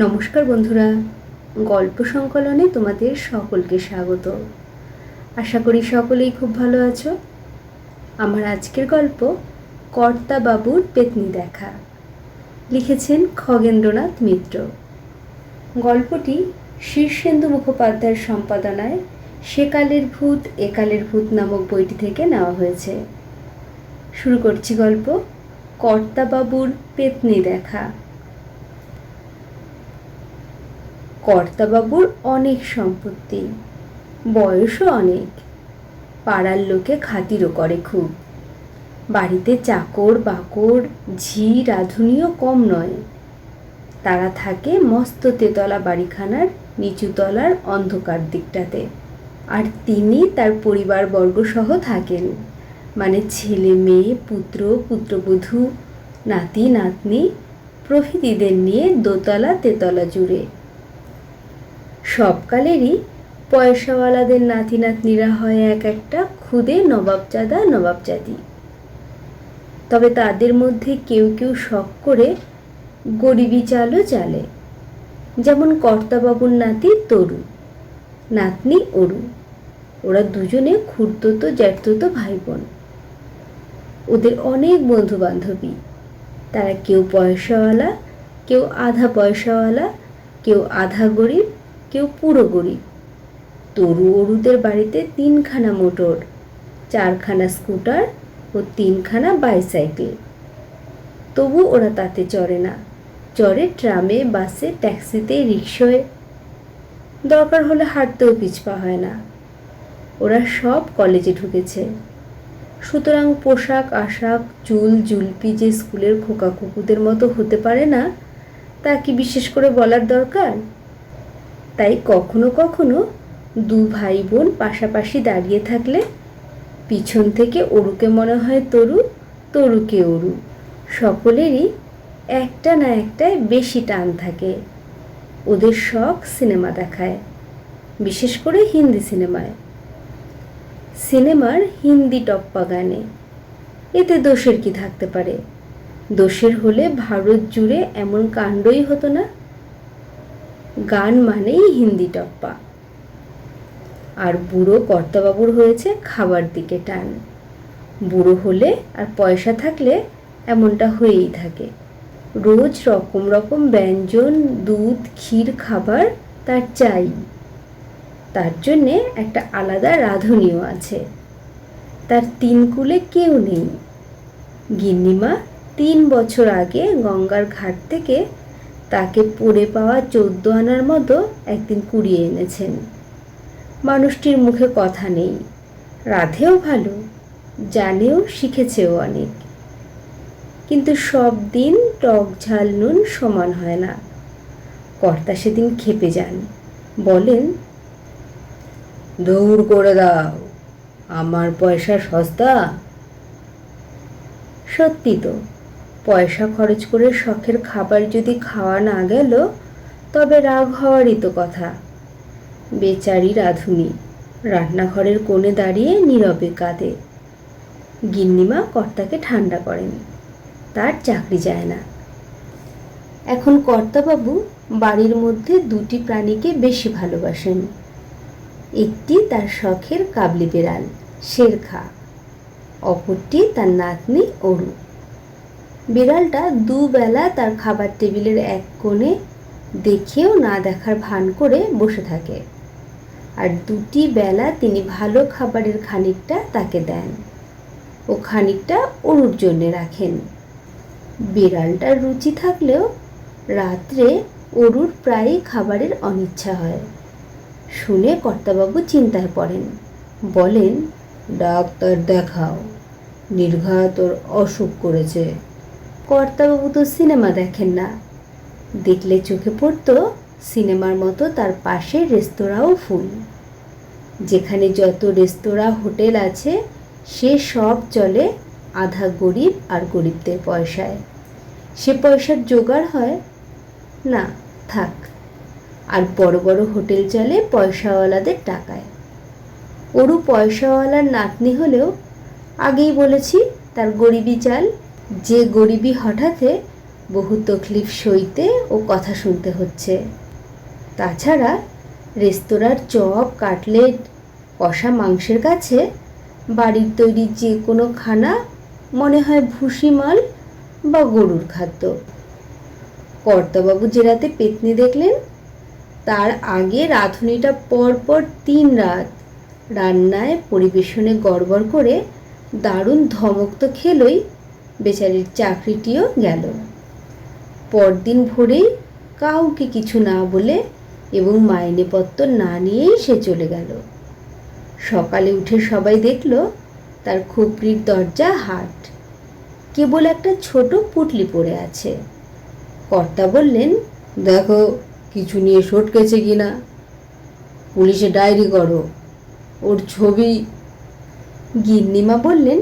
নমস্কার বন্ধুরা, গল্প সংকলনে তোমাদের সকলকে স্বাগত। আশা করি সকলেই খুব ভালো আছো। আমার আজকের গল্প কর্তা বাবুর পেতনি দেখা, লিখেছেন খগেন্দ্রনাথ মিত্র। গল্পটি শীর্ষেন্দু মুখোপাধ্যায়ের সম্পাদনায় সেকালের ভূত একালের ভূত নামক বইটি থেকে নেওয়া হয়েছে। শুরু করছি গল্প কর্তা বাবুর পেতনি দেখা। কর্তাবাবুর অনেক সম্পত্তি, বয়সও অনেক, পাড়ার লোকে খাতিরও করে খুব। বাড়িতে চাকর বাকর ঝি রাঁধুনিও কম নয়। তারা থাকে মস্ত তেতলা বাড়িখানার নিচুতলার অন্ধকার দিকটাতে, আর তিনি তার পরিবারবর্গ সহ থাকেন, মানে ছেলে মেয়ে পুত্র পুত্রবধূ নাতি নাতনি প্রভৃতিদের নিয়ে দোতলা তেতলা জুড়ে। সবকালেরই পয়সাওয়ালাদের নাতি নাতনিরা হয় এক একটা খুদে নবাবজাদা নবাবজাদি। তবে তাদের মধ্যে কেউ কেউ শখ করে গরিবি চালও চালে, যেমন কর্তাবাবুর নাতি তরু, নাতনি অরু। ওরা দুজনে খুড়তুতো জ্যাঠতুতো ভাই বোন। ওদের অনেক বন্ধু বান্ধবী। তারা কেউ পয়সাওয়ালা, কেউ আধা পয়সাওয়ালা, কেউ আধা গরিব, কেউ পুরো গরিব। তরু অরুদের বাড়িতে 3খানা মোটর, 4খানা স্কুটার ও 3খানা বাইসাইকেল। তবু ওরা তাতে চড়ে না, চড়ে ট্রামে বাসে ট্যাক্সিতে রিক্সায়। দরকার হলে হাঁটতেও পিছপা হয় না। ওরা সব কলেজে ঢুকেছে, সুতরাং পোশাক আশাক চুল জুলপি যে স্কুলের খোকা কুকুদের মতো হতে পারে না তা কি বিশেষ করে বলার দরকার। তাই কখনো কখনো দু ভাই বোন পাশাপাশি দাঁড়িয়ে থাকলে পিছন থেকে অরুকে মনে হয় তরু, তরুকে অরু। সকলেরই একটা না একটায় বেশি টান থাকে। ওদের শখ সিনেমা দেখায়, বিশেষ করে হিন্দি সিনেমায়। সিনেমার হিন্দি টপ্পা গানে, এতে দোষের কি থাকতে পারে? দোষের হলে ভারত জুড়ে এমন কাণ্ডই হতো না। গান মানেই হিন্দি টপ্পা। আর বুড়ো কর্তাবাবুর হয়েছে খাবার দিকে টান। বুড়ো হলে আর পয়সা থাকলে এমনটা হয়েই থাকে। রোজ রকম রকম ব্যঞ্জন দুধ ক্ষীর খাবার তার চাই। তার জন্যে একটা আলাদা রাঁধুনিও আছে। তার 3 কুলে কেউ নেই। গিন্নিমা 3 বছর আগে গঙ্গার ঘাট থেকে তাকে পড়ে পাওয়া 14 আনার মতো একদিন কুড়িয়ে এনেছেন। মানুষটির মুখে কথা নেই, রাধেও ভালো, জানেও শিখেছেও অনেক। কিন্তু সব দিন টক ঝাল নুন সমান হয় না। কর্তা সেদিন ক্ষেপে যান, বলেন, দৌড় করে দাও, আমার পয়সা সস্তা। সত্যি তো, পয়সা খরচ করে শখের খাবার যদি খাওয়া না গেল তবে রাগ হওয়ারই তো কথা। বেচারি রাঁধুনি রান্নাঘরের কোণে দাঁড়িয়ে নীরবে কাঁদে। গিন্নিমা কর্তাকে ঠান্ডা করেন, তার চাকরি যায় না। এখন কর্তাবাবু বাড়ির মধ্যে 2টি প্রাণীকে বেশি ভালোবাসেন। একটি তার শখের কাবলি বেড়াল শেরখা, অপরটি তার নাতনি অরু। বিড়ালটা দুবেলা তার খাবার টেবিলের এক কোণে দেখেও না দেখার ভান করে বসে থাকে, আর 2টি বেলা তিনি ভালো খাবারের খানিকটা তাকে দেন ও খানিকটা অরুর জন্যে রাখেন। বিড়ালটার রুচি থাকলেও রাত্রে অরুর প্রায়ই খাবারের অনিচ্ছা হয়। শুনে কর্তাবাবু চিন্তায় পড়েন, বলেন, ডাক্তার দেখাও, নির্ঘাত ওর অসুখ করেছে। কর্তাবাবু তো সিনেমা দেখেন না, দেখলে চোখে পড়তো সিনেমার মতো তার পাশে রেস্তোরাঁও ফুল। যেখানে যত রেস্তোরাঁ হোটেল আছে সে সব চলে আধা গরিব আর গরিবদের পয়সায়। সে পয়সার জোগাড় হয় না, থাক। আর বড় বড় হোটেল চলে পয়সাওয়ালাদের টাকায়। অরু পয়সাওয়ালার নাতনি হলেও আগেই বলেছি তার গরিবি চাল। যে গরিবি হঠাৎ বহু তকলিফ সইতে ও কথা শুনতে হচ্ছে। তাছাড়া রেস্তোরাঁর চপ, কাটলেট, কষা মাংসের কাছে বাড়ির তৈরি যে কোনো খানা মনে হয় ভুসিমাল বা গরুর খাদ্য। কর্তাবাবু যে রাতে পেত্নী দেখলেন, তার আগে রাঁধুনিটা পরপর 3 রাত রান্নায় পরিবেশনে গড়বড় করে দারুণ ধমক তো খেলই, বেচারির চাকরিটিও গেল। পরদিন ভোরেই কাউকে কিছু না বলে এবং মাইনেপত্র না নিয়েই সে চলে গেল। সকালে উঠে সবাই দেখল তার খুপড়ির দরজা হাট, কেবল একটা ছোট পুটলি পড়ে আছে। কর্তা বললেন, দেখো কিছু নিয়ে সটকেছে কিনা, পুলিশে ডায়েরি করো, ওর ছবি। গিন্নিমা বললেন,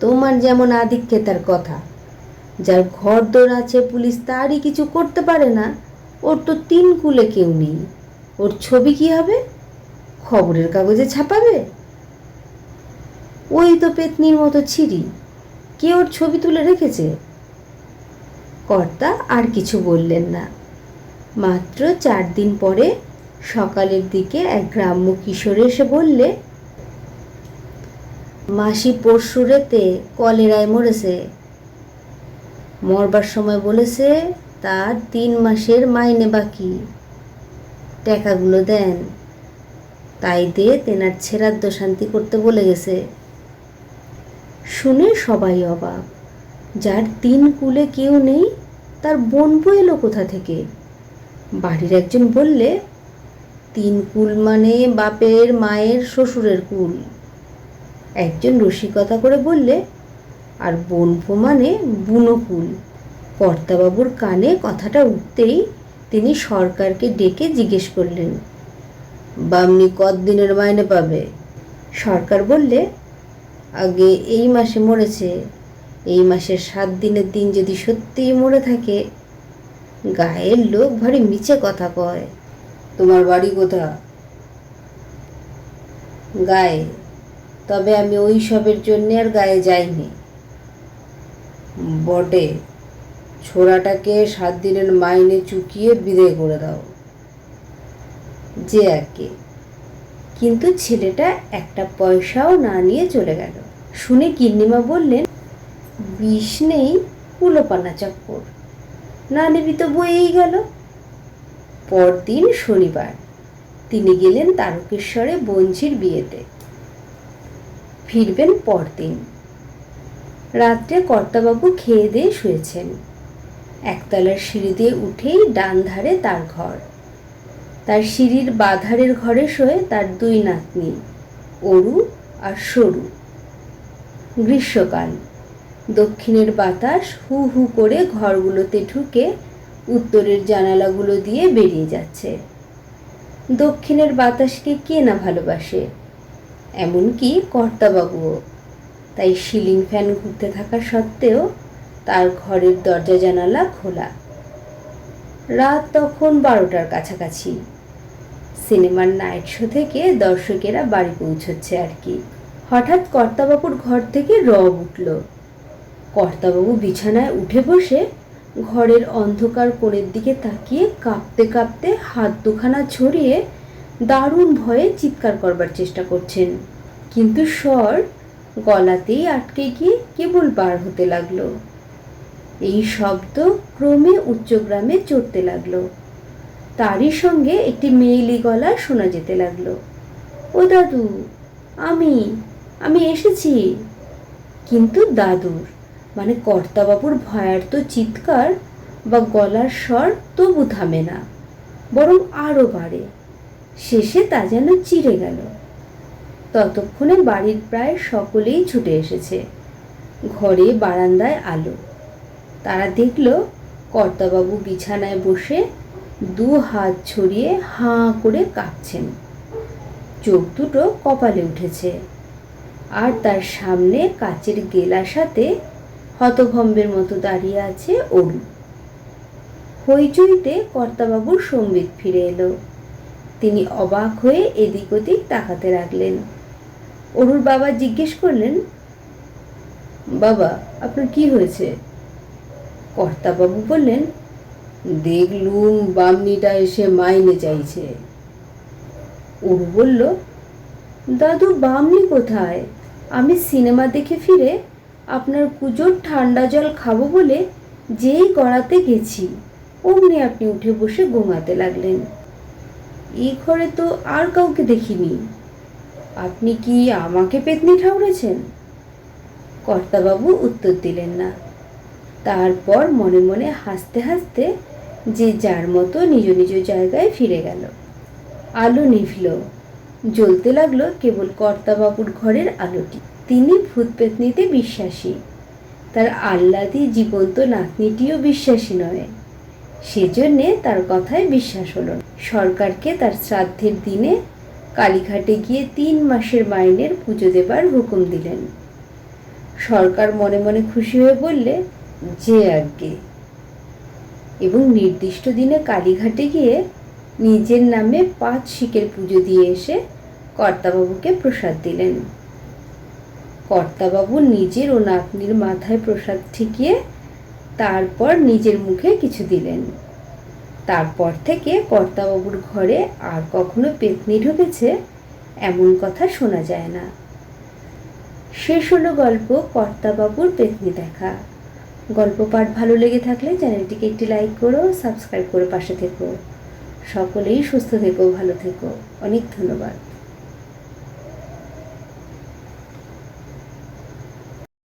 তোমার যেমন আধিক্যেতার কথা, যার ঘর দোর আছে পুলিশ তারই কিছু করতে পারে না, ওর তো 3 কুলে কেউ নেই, ওর ছবি কি হবে? খবরের কাগজে ছাপাবে? ওই তো পেতনির মতো ছিরি, কে ওর ছবি তুলে রেখেছে? কর্তা আর কিছু বললেন না। মাত্র 4 দিন পরে সকালের দিকে এক গ্রাম্য কিশোর এসে বললে, মাসি পরশু রাতে কলেরায় মরেছে, মরবার সময় বলেছে তার 3 মাসের মাইনে বাকি, টাকাগুলো দেন, তাই দিয়ে তেনার ছেড়াদ্দ শান্তি করতে বলে গেছে। শুনে সবাই অবাক, যার 3 কুলে কেউ নেই তার বোন এলো কোথা থেকে? বাড়ির একজন বললে, 3 কুল মানে বাপের, মায়ের, শ্বশুরের কুল। একজন রসিকতা করে বললে, আর বোনপো মানে বুনো কুল। কর্তাবাবুর কানে কথাটা উঠতেই তিনি সরকারকে ডেকে জিজ্ঞেস করলেন, বামনি কতদিনের মাইনে পাবে? সরকার বললে, আগে এই মাসে মরেছে, এই মাসের 7 দিনের দিন যদি সত্যিই মরে থাকে। গায়ের লোক ভারী মিছে কথা কয়। তোমার বাড়ি কোথা? গায়ে, তবে আমি ওই সবের জন্যে আর গায়ে যাইনি। বটে, ছোড়াটাকে 7 দিনের মাইনে চুকিয়ে বিদায় করে দাও। যে একে। কিন্তু ছেলেটা একটা পয়সাও না নিয়ে চলে গেল। শুনে গিন্নিমা বললেন, বিষ নেই কুলোপানা চক্কর, না নিবি তো বয়েই গেল। পরদিন শনিবার তিনি গেলেন তারকেশ্বরে বঞ্চির বিয়েতে, ফিরবেন পরদিন। রাত্রে কর্তাবাবু খেয়ে দিয়ে শুয়েছেন। একতলার সিঁড়ি দিয়ে উঠেই ডান ধারে তার ঘর। তার সিঁড়ির বাধারের ঘরে শোয়ে তার 2 নাতনি, অরু আর সরু। গ্রীষ্মকাল, দক্ষিণের বাতাস হু হু করে ঘরগুলোতে ঢুকে উত্তরের জানালাগুলো দিয়ে বেরিয়ে যাচ্ছে। দক্ষিণের বাতাসকে কে না ভালোবাসে, এমনকি কর্তাবাবুও। তাই সিলিং ফ্যান ঘুরতে থাকা সত্ত্বেও তার ঘরের দরজা জানালা খোলা। রাত তখন 12টার কাছাকাছি। সিনেমার নাইট শো থেকে দর্শকেরা বাড়ি পৌঁছচ্ছে আর কি। হঠাৎ কর্তাবাবুর ঘর থেকে রব উঠল। কর্তাবাবু বিছানায় উঠে বসে ঘরের অন্ধকার কোণের দিকে তাকিয়ে কাঁপতে কাঁপতে হাত দুখানা ছড়িয়ে দারুণ ভয়ে চিৎকার করবার চেষ্টা করছেন, কিন্তু স্বর গলাতেই আটকে গিয়ে কেবল বার হতে লাগলো। এই শব্দ ক্রমে উচ্চগ্রামে চড়তে লাগলো। তারই সঙ্গে একটি মেয়েলি গলা শোনা যেতে লাগলো, ও দাদু, আমি আমি এসেছি। কিন্তু দাদুর মানে কর্তাবাবুর ভয়ার্ত চিৎকার বা গলার স্বর তবু থামে না, বরং আরো বাড়ে। শেষে তা যেন চিরে গেল। ততক্ষণে বাড়ির প্রায় সকলেই ছুটে এসেছে। ঘরে বারান্দায় আলো। তারা দেখল কর্তাবাবু বিছানায় বসে 2 হাত ছড়িয়ে হাঁ করে কাঁপছেন। চোখ দুটো কপালে উঠেছে, আর তার সামনে কাচের গেলাসাতে হতভম্বের মতো দাঁড়িয়ে আছে অরু। হইচইতে কর্তাবাবুর সম্বিত ফিরে এলো। তিনি অবাক হয়ে এদিক ওদিক তাকাতে লাগলেন। অরুর বাবা জিজ্ঞেস করলেন, বাবা, আপনার কি হয়েছে? কর্তাবাবু বললেন, দেখলুম বামনিটা এসে মাইনে চাইছে। অরু বলল, দাদু বামনি কোথায়? আমি সিনেমা দেখে ফিরে আপনার পুজোর ঠান্ডা জল খাবো বলে যেই গড়াতে গেছি, অমনি আপনি উঠে বসে ঘুমাতে লাগলেন। এই ঘরে তো আর কাউকে দেখিনি। আপনি কি আমাকে পেতনি ঠাউরেছেন? কর্তাবাবু উত্তর দিলেন না। তারপর মনে মনে হাসতে হাসতে যে যার মতো নিজ নিজ জায়গায় ফিরে গেল। আলো নিভল, জ্বলতে লাগলো কেবল কর্তাবাবুর ঘরের আলোটি। তিনি ভূত পেতনিতে বিশ্বাসী, তার আহ্লাদি জীবন্ত নাতনিটিও বিশ্বাসী নয়। সেজন্যে তার কথায় বিশ্বাস হলো না। সরকারকে তার শ্রাদ্ধের দিনে কালীঘাটে গিয়ে 3 মাসের মাইনের পুজো দেবার হুকুম দিলেন। সরকার মনে মনে খুশি হয়ে বললে, যে আজ্ঞে, এবং নির্দিষ্ট দিনে কালীঘাটে গিয়ে নিজের নামে 5 শিকের পুজো দিয়ে এসে কর্তাবাবুকে প্রসাদ দিলেন। কর্তাবাবু নিজের ও নাতনির মাথায় প্রসাদ ঠেকিয়ে তারপর নিজের মুখে কিছু দিলেন। তারপর থেকে কর্তাবাবুর ঘরে আর কখনো পেতনি ঢুকেছে এমন কথা শোনা যায় না। শেষ হলো গল্প কর্তাবাবুর পেতনি দেখা। গল্প পাঠ ভালো লেগে থাকলে চ্যানেলটিকে একটি লাইক করো, সাবস্ক্রাইব করে পাশে থেকো। সকলেই সুস্থ থেকো, ভালো থেকো। অনেক ধন্যবাদ।